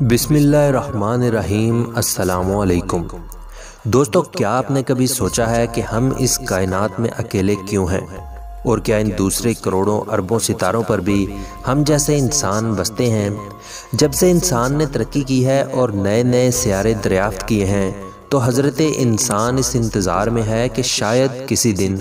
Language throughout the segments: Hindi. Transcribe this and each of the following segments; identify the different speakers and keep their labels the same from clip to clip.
Speaker 1: बिस्मिल्लाहिर्रहमानिर्रहीम। अस्सलामुअलैकुम। दोस्तों, क्या आपने कभी सोचा है कि हम इस कायनात में अकेले क्यों हैं और क्या इन दूसरे करोड़ों अरबों सितारों पर भी हम जैसे इंसान बसते हैं? जब से इंसान ने तरक्की की है और नए नए सियारे दरियाफ्त किए हैं तो हज़रत इंसान इस इंतज़ार में है कि शायद किसी दिन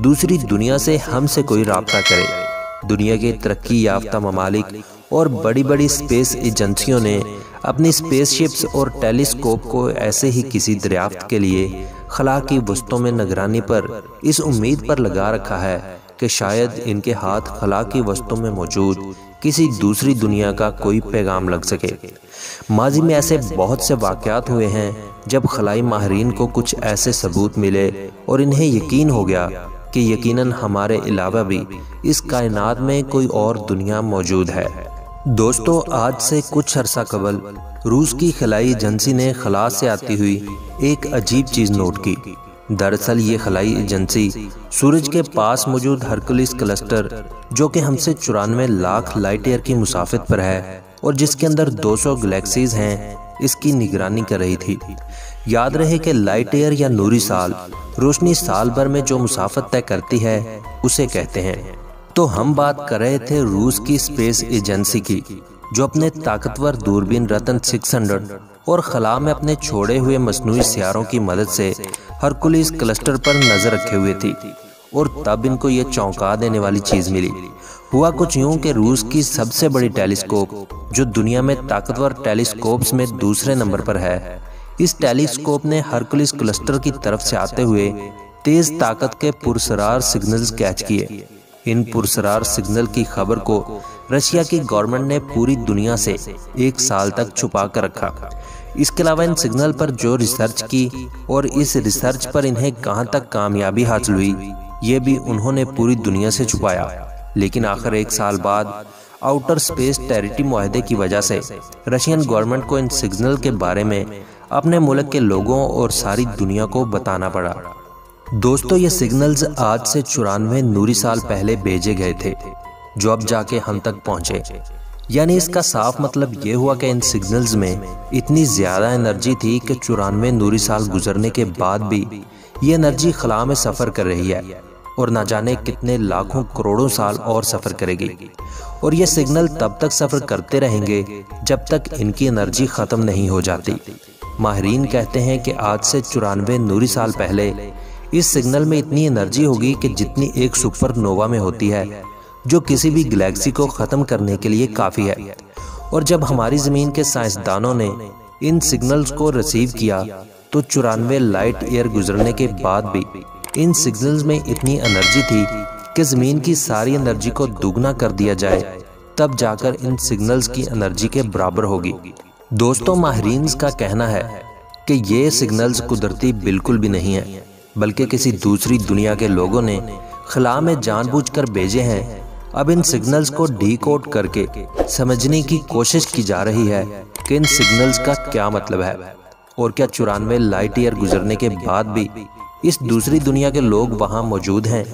Speaker 1: दूसरी दुनिया से हमसे कोई राब्ता करे। दुनिया के तरक्की याफ्ता ममालिक और बड़ी बड़ी स्पेस एजेंसियों ने अपनी स्पेसशिप्स और टेलीस्कोप को ऐसे ही किसी दरियाफ्त के लिए खला की वस्तुओं में निगरानी पर इस उम्मीद पर लगा रखा है कि शायद इनके हाथ खला की वस्तुओं में मौजूद किसी दूसरी दुनिया का कोई पैगाम लग सके। माजी में ऐसे बहुत से वाक़यात हुए हैं जब खलाई माहिरीन को कुछ ऐसे सबूत मिले और इन्हें यकीन हो गया कि यकीनन हमारे अलावा भी इस कायनात में कोई और दुनिया मौजूद है। दोस्तों, आज से कुछ अरसा कबल रूस की खलाई एजेंसी ने खला से आती हुई एक अजीब चीज़ नोट की। दरअसल ये खलाई एजेंसी सूरज के पास मौजूद हरकुलिस क्लस्टर, जो कि हमसे 94 लाख लाइट ईयर की मुसाफत पर है और जिसके अंदर 200 गैलेक्सीज हैं, इसकी निगरानी कर रही थी। याद रहे कि लाइट ईयर या नूरी साल रोशनी साल भर में जो मुसाफत तय करती है उसे कहते हैं। तो हम बात कर रहे थे रूस की स्पेस एजेंसी की, जो अपने ताकतवर दूरबीन रतन 600 और खला में अपने छोड़े हुए मसनूई सियारों की मदद से हरकुलिस क्लस्टर पर नजर रखे हुए थी। और तब इनको ये चौंका देने वाली चीज मिली। हुआ कुछ यूं कि रूस की सबसे बड़ी टेलीस्कोप, जो दुनिया में ताकतवर टेलीस्कोप्स में दूसरे नंबर पर है, इस टेलीस्कोप ने हरकुलिस क्लस्टर की तरफ से आते हुए तेज ताकत के पुरसरार सिग्नल्स कैच किए। इन पुरसरार सिग्नल की खबर को रशिया की गवर्नमेंट ने पूरी दुनिया से 1 साल तक छुपा कर रखा। इसके अलावा इन सिग्नल पर जो रिसर्च की और इस रिसर्च पर इन्हें कहां तक कामयाबी हासिल हुई, ये भी उन्होंने पूरी दुनिया से छुपाया। लेकिन आखिर 1 साल बाद आउटर स्पेस टेरिटरी मुआहदे की वजह से रशियन गवर्नमेंट को इन सिग्नल के बारे में अपने मुल्क के लोगों और सारी दुनिया को बताना पड़ा। दोस्तों, ये सिग्नल्स आज से 94 नूरी साल पहले भेजे गए थे, जो अब जाके हम तक पहुंचे। यानी इसका साफ मतलब ये हुआ कि इन सिग्नल्स में इतनी ज्यादा एनर्जी थी कि 94 नूरी साल गुजरने के बाद भी ये एनर्जी खला में सफर कर रही है और ना जाने कितने लाखों करोड़ों साल और सफर करेगी। और ये सिग्नल तब तक सफर करते रहेंगे जब तक इनकी एनर्जी खत्म नहीं हो जाती। माहिरीन कहते हैं कि आज से 94 नूरी साल पहले इस सिग्नल में इतनी एनर्जी होगी कि जितनी एक सुपरनोवा में होती है, जो किसी भी गैलेक्सी को ख़त्म करने के लिए काफ़ी है। और जब हमारी ज़मीन के साइंसदानों ने इन सिग्नल्स को रिसीव किया तो 94 लाइट ईयर गुजरने के बाद भी इन सिग्नल्स में इतनी एनर्जी थी कि ज़मीन की सारी एनर्जी को दुगना कर दिया जाए, तब जाकर इन सिग्नल्स की एनर्जी के बराबर होगी। दोस्तों, माहिरीन का कहना है कि ये सिग्नल्स कुदरती बिल्कुल भी नहीं है, बल्कि किसी दूसरी दुनिया के लोगों ने खला में जानबूझकर भेजे हैं। अब इन सिग्नल्स को डीकोड करके समझने की कोशिश की जा रही है कि इन सिग्नल्स का क्या मतलब है और क्या 94 लाइट ईयर गुजरने के बाद भी इस दूसरी दुनिया के लोग वहां मौजूद हैं।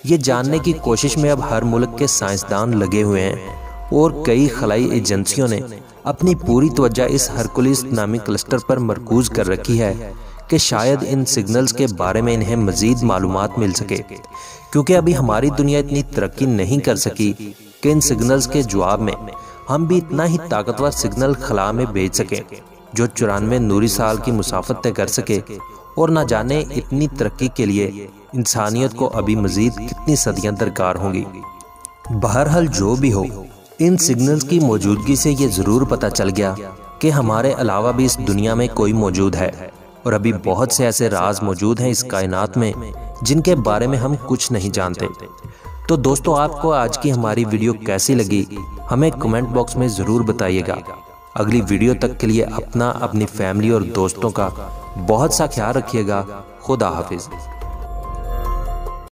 Speaker 1: ये जानने की कोशिश में अब हर मुल्क के साइंसदान लगे हुए हैं और कई खलाई एजेंसियों ने अपनी पूरी तवज्जो इस हरकुलिस नामी क्लस्टर पर मरकूज कर रखी है कि शायद इन सिग्नल्स के बारे में इन्हें मजीद मालूमात मिल सके, क्योंकि अभी हमारी दुनिया इतनी तरक्की नहीं कर सकी कि इन सिग्नल्स के जवाब में हम भी इतना ही ताकतवर सिग्नल खला में भेज सकें जो 94 नूरी साल की मुसाफत तय कर सके। और ना जाने इतनी तरक्की के लिए इंसानियत को अभी मजीद कितनी सदियां दरकार होंगी। बहरहाल जो भी हो, इन सिग्नल्स की मौजूदगी से ये ज़रूर पता चल गया कि हमारे अलावा भी इस दुनिया में कोई मौजूद है और अभी बहुत से ऐसे राज मौजूद हैं इस कायनात में जिनके बारे में हम कुछ नहीं जानते। तो दोस्तों, आपको आज की हमारी वीडियो कैसी लगी, हमें कमेंट बॉक्स में ज़रूर बताइएगा। अगली वीडियो तक के लिए अपनी फैमिली और दोस्तों का बहुत सा ख्याल रखिएगा। खुदा हाफिज़।